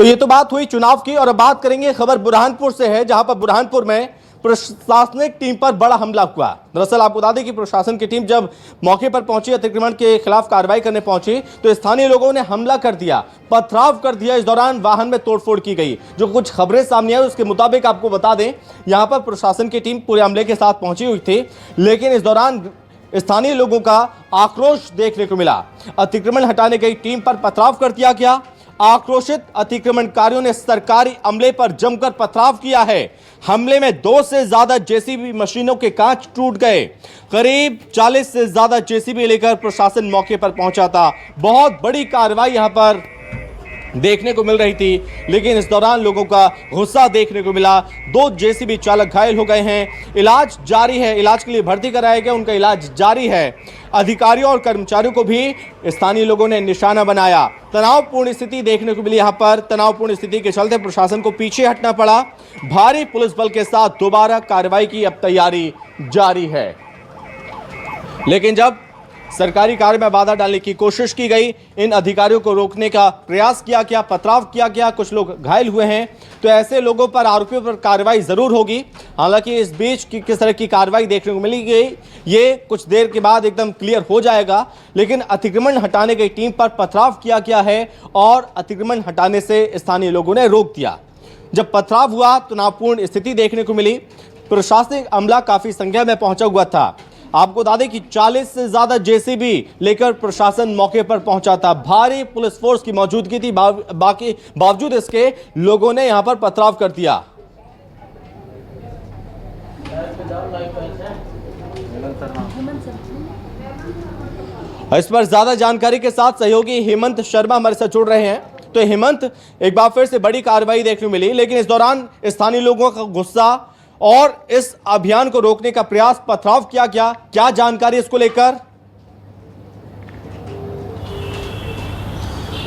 तो ये तो बात हुई चुनाव की, और अब बात करेंगे खबर बुरहानपुर से है, जहां पर बुरहानपुर में प्रशासनिक टीम पर बड़ा हमला हुआ। दरअसल आपको बता दें कि प्रशासन की टीम जब मौके पर पहुंची, अतिक्रमण के खिलाफ कार्रवाई करने पहुंची, तो स्थानीय लोगों ने हमला कर दिया, पथराव कर दिया। इस दौरान वाहन में तोड़फोड़ की गई। जो कुछ खबरें सामने आई उसके मुताबिक आपको बता दें, यहां पर प्रशासन की टीम पूरे अमले के साथ पहुंची हुई थी, लेकिन इस दौरान स्थानीय लोगों का आक्रोश देखने को मिला। अतिक्रमण हटाने गई टीम पर पथराव कर दिया गया। आक्रोशित अतिक्रमणकारियों ने सरकारी अमले पर जमकर पथराव किया है। हमले में 2 से ज्यादा जेसीबी मशीनों के कांच टूट गए। करीब 40 से ज्यादा जेसीबी लेकर प्रशासन मौके पर पहुंचा था। बहुत बड़ी कार्रवाई यहां पर देखने को मिल रही थी, लेकिन इस दौरान लोगों का गुस्सा देखने को मिला। 2 जेसीबी चालक घायल हो गए हैं। इलाज जारी है, इलाज के लिए भर्ती कराया गया, उनका इलाज जारी है। अधिकारियों और कर्मचारियों को भी स्थानीय लोगों ने निशाना बनाया। तनावपूर्ण स्थिति देखने को मिली। यहां पर तनावपूर्ण स्थिति के चलते प्रशासन को पीछे हटना पड़ा। भारी पुलिस बल के साथ दोबारा कार्रवाई की अब तैयारी जारी है, लेकिन जब सरकारी कार्य में बाधा डालने की कोशिश की गई, इन अधिकारियों को रोकने का प्रयास किया गया, पथराव किया गया, कुछ लोग घायल हुए हैं, तो ऐसे लोगों पर, आरोपियों पर कार्रवाई जरूर होगी। हालांकि इस बीच किस तरह की कार्रवाई देखने को मिली गई, ये कुछ देर के बाद एकदम क्लियर हो जाएगा। लेकिन अतिक्रमण हटाने गई टीम पर पथराव किया गया है और अतिक्रमण हटाने से स्थानीय लोगों ने रोक दिया। जब पथराव हुआ तो तनावपूर्ण स्थिति देखने को मिली। प्रशासनिक अमला काफी संख्या में पहुंचा हुआ था। आपको बता दें कि 40 से ज्यादा जेसीबी लेकर प्रशासन मौके पर पहुंचा था। भारी पुलिस फोर्स की मौजूदगी थी, बावजूद इसके लोगों ने यहां पर पथराव कर दिया। इस पर ज्यादा जानकारी के साथ सहयोगी हेमंत शर्मा हमारे साथ जुड़ रहे हैं। तो हेमंत, एक बार फिर से बड़ी कार्रवाई देखने को मिली, लेकिन इस दौरान स्थानीय लोगों का गुस्सा और इस अभियान को रोकने का प्रयास, पथराव किया गया, क्या जानकारी इसको लेकर?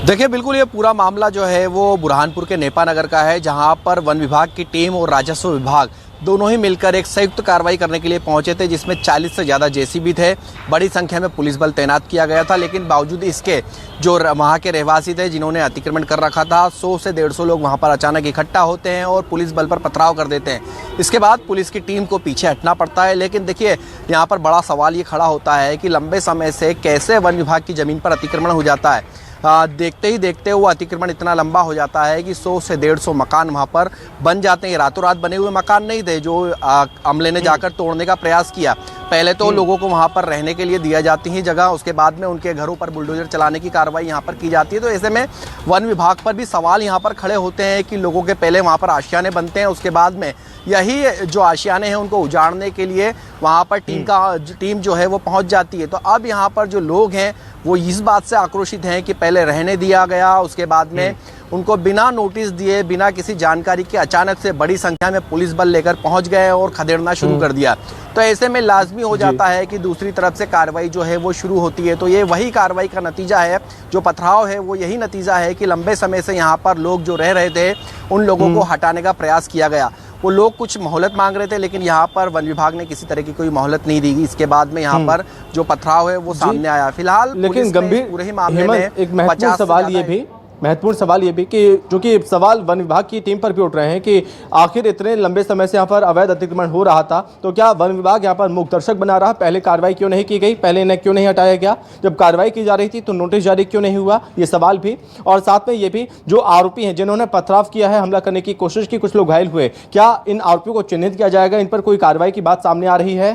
देखिए, बिल्कुल ये पूरा मामला जो है वो बुरहानपुर के नेपा नगर का है, जहां पर वन विभाग की टीम और राजस्व विभाग दोनों ही मिलकर एक संयुक्त कार्रवाई करने के लिए पहुंचे थे, जिसमें 40 से ज़्यादा जेसीबी थे। बड़ी संख्या में पुलिस बल तैनात किया गया था, लेकिन बावजूद इसके जो वहां के रहवासी थे जिन्होंने अतिक्रमण कर रखा था, 100 से 150 लोग वहां पर अचानक इकट्ठा होते हैं और पुलिस बल पर पथराव कर देते हैं। इसके बाद पुलिस की टीम को पीछे हटना पड़ता है। लेकिन देखिए, यहाँ पर बड़ा सवाल ये खड़ा होता है कि लंबे समय से कैसे वन विभाग की ज़मीन पर अतिक्रमण हो जाता है। देखते ही देखते वो अतिक्रमण इतना लंबा हो जाता है कि 100 से 150 मकान वहाँ पर बन जाते हैं। रातों रात बने हुए मकान नहीं थे जो अमले ने जाकर तोड़ने का प्रयास किया। पहले तो लोगों को वहाँ पर रहने के लिए दिया जाती है जगह, उसके बाद में उनके घरों पर बुलडोजर चलाने की कार्रवाई यहाँ पर की जाती है। तो ऐसे में वन विभाग पर भी सवाल यहाँ पर खड़े होते हैं कि लोगों के पहले वहाँ पर आशियाने बनते हैं, उसके बाद में यही जो आशियाने हैं उनको उजाड़ने के लिए वहाँ पर टीम जो है वो पहुँच जाती है। तो अब यहाँ पर जो लोग हैं वो इस बात से आक्रोशित हैं कि पहले रहने दिया गया, उसके बाद में उनको बिना नोटिस दिए, बिना किसी जानकारी के अचानक से बड़ी संख्या में पुलिस बल लेकर पहुंच गए और खदेड़ना शुरू कर दिया। तो ऐसे में लाजमी हो जाता है कि दूसरी तरफ से कार्रवाई जो है वो शुरू होती है। तो ये वही कार्रवाई का नतीजा है, जो पथराव है वो यही नतीजा है कि लंबे समय से यहाँ पर लोग जो रह रहे थे उन लोगों को हटाने का प्रयास किया गया। वो लोग कुछ मोहलत मांग रहे थे, लेकिन यहाँ पर वन विभाग ने किसी तरह की कोई मोहलत नहीं दी। इसके बाद में यहाँ पर जो पथराव है वो सामने आया। फिलहाल लेकिन गंभीर पूरे ही मामले में एक महत्वपूर्ण सवाल ये भी कि जो कि सवाल वन विभाग की टीम पर भी उठ रहे हैं कि आखिर इतने लंबे समय से यहाँ पर अवैध अतिक्रमण हो रहा था, तो क्या वन विभाग यहाँ पर मूक दर्शक बना रहा? पहले कार्रवाई क्यों नहीं की गई? पहले इन्हें क्यों नहीं हटाया गया? जब कार्रवाई की जा रही थी तो नोटिस जारी क्यों नहीं हुआ? ये सवाल भी। और साथ में ये भी, जो आरोपी हैं जिन्होंने पथराव किया है, हमला करने की कोशिश की, कुछ लोग घायल हुए, क्या इन आरोपियों को चिन्हित किया जाएगा? इन पर कोई कार्रवाई की बात सामने आ रही है?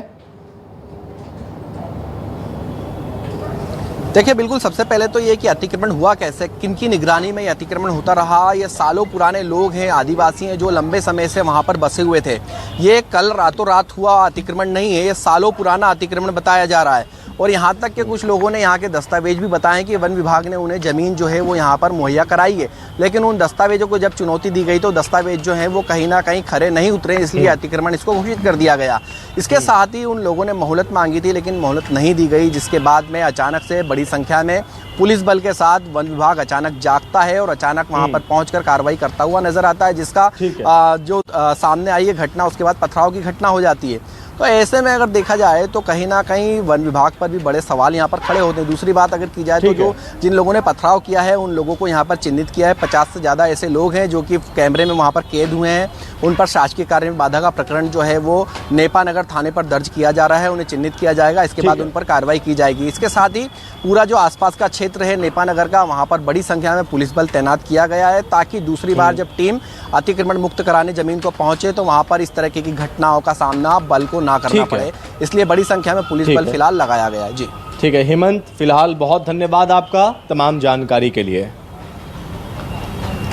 देखिए, बिल्कुल सबसे पहले तो ये कि अतिक्रमण हुआ कैसे, किनकी निगरानी में ये अतिक्रमण होता रहा। ये सालों पुराने लोग हैं, आदिवासी हैं, जो लंबे समय से वहाँ पर बसे हुए थे। ये कल रातों रात हुआ अतिक्रमण नहीं है, ये सालों पुराना अतिक्रमण बताया जा रहा है। और यहाँ तक कि कुछ लोगों ने यहाँ के दस्तावेज भी बताए कि वन विभाग ने उन्हें ज़मीन जो है वो यहाँ पर मुहैया कराई है, लेकिन उन दस्तावेजों को जब चुनौती दी गई तो दस्तावेज जो हैं वो कहीं ना कहीं खरे नहीं उतरे, इसलिए अतिक्रमण इसको घोषित कर दिया गया। इसके साथ ही उन लोगों ने मोहलत मांगी थी, लेकिन मोहलत नहीं दी गई, जिसके बाद में अचानक से बड़ी संख्या में पुलिस बल के साथ वन विभाग अचानक जागता है और अचानक वहां पर पहुंचकर कार्रवाई करता हुआ नजर आता है, जिसका जो सामने आई है घटना, उसके बाद पथराव की घटना हो जाती है। तो ऐसे में अगर देखा जाए तो कहीं ना कहीं वन विभाग पर भी बड़े सवाल यहाँ पर खड़े होते हैं। दूसरी बात अगर की जाए तो जो जिन लोगों ने पथराव किया है उन लोगों को यहाँ पर चिन्हित किया है। 50 से ज़्यादा ऐसे लोग हैं जो कि कैमरे में वहाँ पर कैद हुए हैं। उन पर शासकीय कार्य में बाधा का प्रकरण जो है वो नेपा नगर थाने पर दर्ज किया जा रहा है। उन्हें चिन्हित किया जाएगा, इसके बाद उन पर कार्रवाई की जाएगी। इसके साथ ही पूरा जो आसपास का क्षेत्र है नेपा नगर का, वहाँ पर बड़ी संख्या में पुलिस बल तैनात किया गया है ताकि दूसरी बार जब टीम अतिक्रमण मुक्त कराने जमीन को पहुंचे तो वहाँ पर इस तरह की घटनाओं का सामना बल को ना करना पड़े, इसलिए बड़ी संख्या में पुलिस बल फिलहाल लगाया गया है। जी ठीक है हेमंत, फिलहाल बहुत धन्यवाद आपका तमाम जानकारी के लिए।